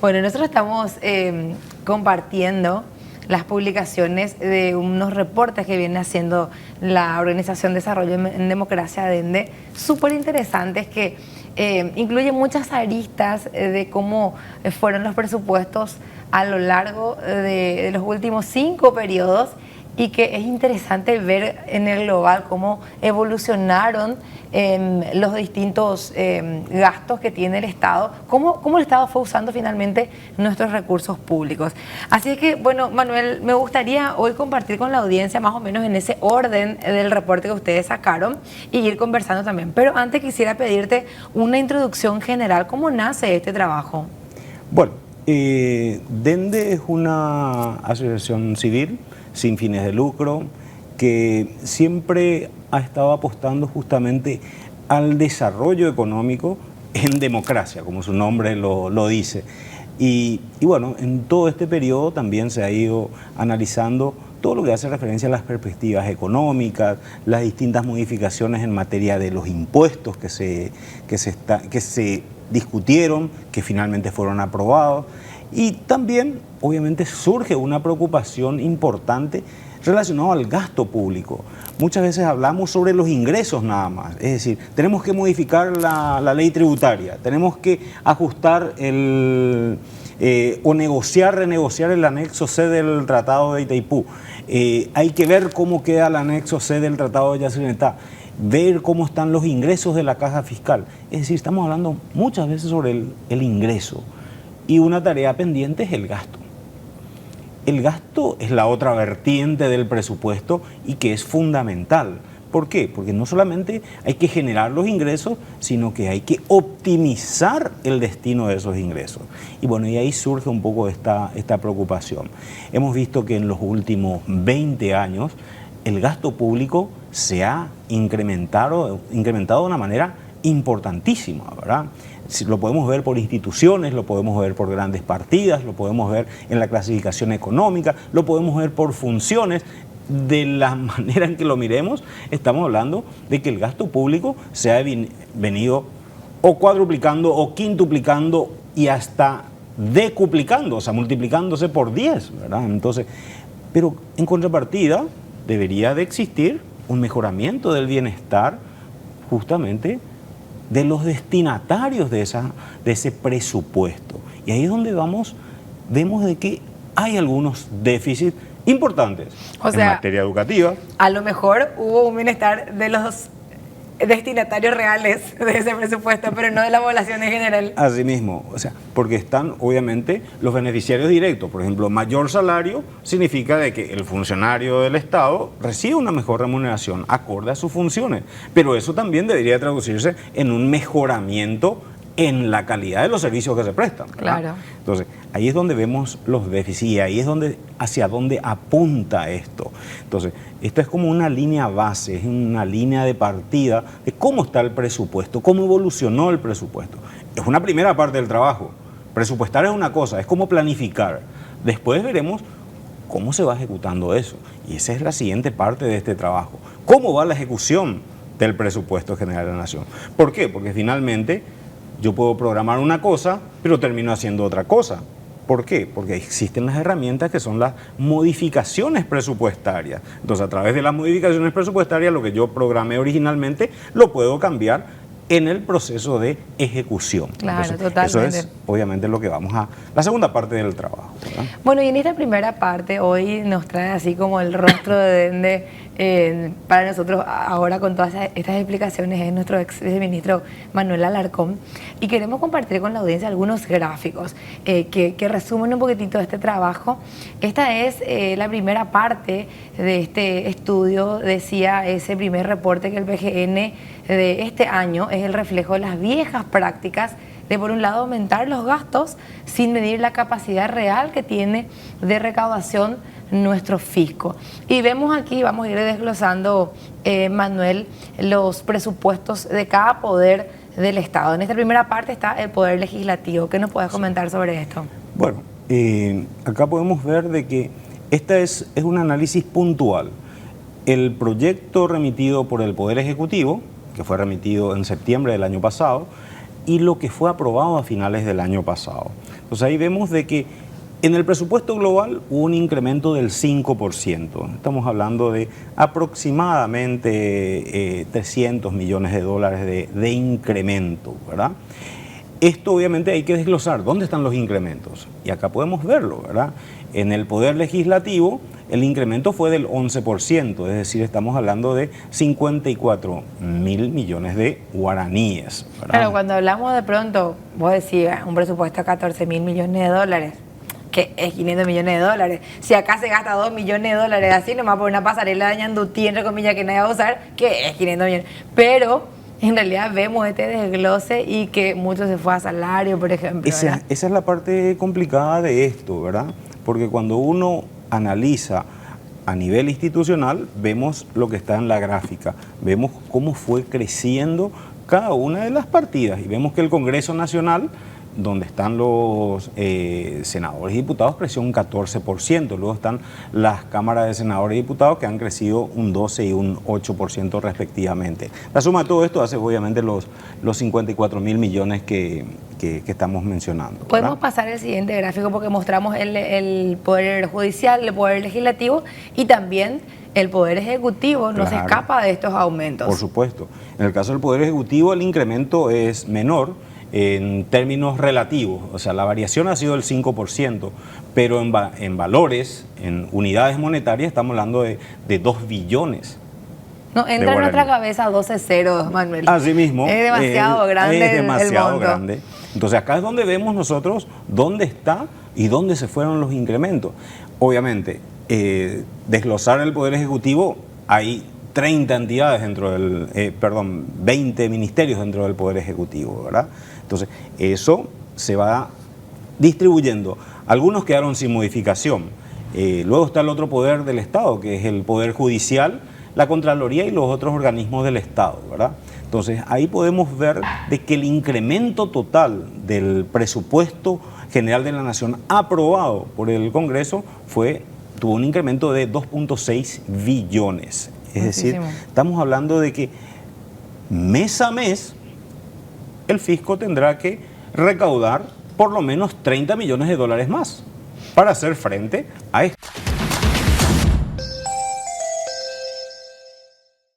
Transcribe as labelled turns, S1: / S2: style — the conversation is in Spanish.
S1: Bueno, nosotros estamos compartiendo las publicaciones de unos reportes que viene haciendo la Organización de Desarrollo en Democracia, ADENDE, súper interesantes que incluyen muchas aristas de cómo fueron los presupuestos a lo largo de los últimos 5 periodos, y que es interesante ver en el global cómo evolucionaron los distintos gastos que tiene el Estado, cómo el Estado fue usando finalmente nuestros recursos públicos. Así que, bueno, Manuel, me gustaría hoy compartir con la audiencia más o menos en ese orden del reporte que ustedes sacaron y ir conversando también. Pero antes quisiera pedirte una introducción general. ¿Cómo nace este trabajo?
S2: Bueno, DENDE es una asociación civil sin fines de lucro, que siempre ha estado apostando justamente al desarrollo económico en democracia, como su nombre lo dice. Y bueno, en todo este periodo también se ha ido analizando todo lo que hace referencia a las perspectivas económicas, las distintas modificaciones en materia de los impuestos que se discutieron, que finalmente fueron aprobados. Y también, obviamente, surge una preocupación importante relacionada al gasto público. Muchas veces hablamos sobre los ingresos nada más, es decir, tenemos que modificar la ley tributaria, tenemos que ajustar o renegociar el anexo C del Tratado de Itaipú. Hay que ver cómo queda el anexo C del Tratado de Yacyretá, ver cómo están los ingresos de la caja fiscal. Es decir, estamos hablando muchas veces sobre el ingreso. Y una tarea pendiente es el gasto. El gasto es la otra vertiente del presupuesto y que es fundamental. ¿Por qué? Porque no solamente hay que generar los ingresos, sino que hay que optimizar el destino de esos ingresos. Y bueno, y ahí surge un poco esta preocupación. Hemos visto que en los últimos 20 años el gasto público se ha incrementado de una manera importantísima, ¿verdad? Lo podemos ver por instituciones, lo podemos ver por grandes partidas, lo podemos ver en la clasificación económica, lo podemos ver por funciones. De la manera en que lo miremos, estamos hablando de que el gasto público se ha venido o cuadruplicando o quintuplicando y hasta decuplicando, o sea, multiplicándose por 10, ¿verdad? Entonces, pero en contrapartida debería de existir un mejoramiento del bienestar justamente de los destinatarios de ese presupuesto. Y ahí es donde vemos de que hay algunos déficits importantes, o sea, en materia educativa.
S1: A lo mejor hubo un bienestar de los destinatarios reales de ese presupuesto, pero no de la población en general.
S2: Así mismo, o sea, porque están obviamente los beneficiarios directos. Por ejemplo, mayor salario significa de que el funcionario del Estado recibe una mejor remuneración acorde a sus funciones, pero eso también debería traducirse en un mejoramiento en la calidad de los servicios que se prestan, ¿verdad?
S1: Claro.
S2: Entonces, ahí es donde vemos los déficits y ahí es hacia dónde apunta esto. Entonces, esto es como una línea base, es una línea de partida de cómo está el presupuesto, cómo evolucionó el presupuesto. Es una primera parte del trabajo. Presupuestar es una cosa, es como planificar. Después veremos cómo se va ejecutando eso. Y esa es la siguiente parte de este trabajo. ¿Cómo va la ejecución del presupuesto general de la Nación? ¿Por qué? Porque finalmente yo puedo programar una cosa, pero termino haciendo otra cosa. ¿Por qué? Porque existen las herramientas que son las modificaciones presupuestarias. Entonces, a través de las modificaciones presupuestarias, lo que yo programé originalmente, lo puedo cambiar en el proceso de ejecución.
S1: Claro,
S2: entonces,
S1: totalmente.
S2: eso es obviamente lo que vamos a la segunda parte del trabajo, ¿verdad?
S1: Bueno, y en esta primera parte hoy nos trae así como el rostro de DENDE. Para nosotros ahora con todas estas explicaciones es nuestro ex viceministro Manuel Alarcón, y queremos compartir con la audiencia algunos gráficos que resumen un poquitito este trabajo. Esta es la primera parte de este estudio. Decía ese primer reporte que el PGN de este año es el reflejo de las viejas prácticas de, por un lado, aumentar los gastos sin medir la capacidad real que tiene de recaudación nuestro fisco. Y vemos aquí, vamos a ir desglosando, Manuel, los presupuestos de cada poder del Estado. En esta primera parte está el Poder Legislativo. ¿Qué nos puedes comentar sobre esto?
S2: Bueno, acá podemos ver de que esta es un análisis puntual. El proyecto remitido por el Poder Ejecutivo, que fue remitido en septiembre del año pasado, y lo que fue aprobado a finales del año pasado. Entonces ahí vemos de que en el presupuesto global hubo un incremento del 5%. Estamos hablando de aproximadamente 300 millones de dólares de incremento, ¿verdad? Esto obviamente hay que desglosar. ¿Dónde están los incrementos? Y acá podemos verlo, ¿verdad? En el Poder Legislativo el incremento fue del 11%, es decir, estamos hablando de 54 mil millones de guaraníes, ¿verdad?
S1: Claro, cuando hablamos de pronto, vos decías, un presupuesto de 14 mil millones de dólares, que es 500 millones de dólares. Si acá se gasta 2 millones de dólares así, nomás por una pasarela de ñandutí, entre comillas, que nadie va a usar, que es 500 millones. Pero en realidad vemos este desglose y que mucho se fue a salario, por ejemplo.
S2: Esa es la parte complicada de esto, ¿verdad? Porque cuando uno analiza a nivel institucional, vemos lo que está en la gráfica, vemos cómo fue creciendo cada una de las partidas y vemos que el Congreso Nacional, donde están los senadores y diputados, creció un 14%. Luego están las cámaras de senadores y diputados que han crecido un 12 y un 8% respectivamente. La suma de todo esto hace obviamente los 54 mil millones que estamos mencionando, ¿verdad?
S1: Podemos pasar al siguiente gráfico porque mostramos el Poder Judicial, el Poder Legislativo y también el Poder Ejecutivo no se escapa de estos aumentos.
S2: Por supuesto. En el caso del Poder Ejecutivo el incremento es menor en términos relativos, o sea, la variación ha sido del 5%, pero en valores, en unidades monetarias, estamos hablando de 2 billones.
S1: No entra en nuestra cabeza 12 ceros, Manuel.
S2: Así mismo.
S1: Es demasiado grande.
S2: Es demasiado
S1: el monto.
S2: grande. Entonces acá es donde vemos nosotros dónde está y dónde se fueron los incrementos. Obviamente, desglosar el Poder Ejecutivo, hay 30 entidades dentro del, 20 ministerios dentro del Poder Ejecutivo, ¿verdad? Entonces, eso se va distribuyendo. Algunos quedaron sin modificación. Luego está el otro poder del Estado, que es el Poder Judicial, la Contraloría y los otros organismos del Estado, ¿verdad? Entonces, ahí podemos ver de que el incremento total del presupuesto general de la Nación aprobado por el Congreso tuvo un incremento de 2.6 billones. Es decir, estamos hablando de que mes a mes el fisco tendrá que recaudar por lo menos 30 millones de dólares más para hacer frente a esto.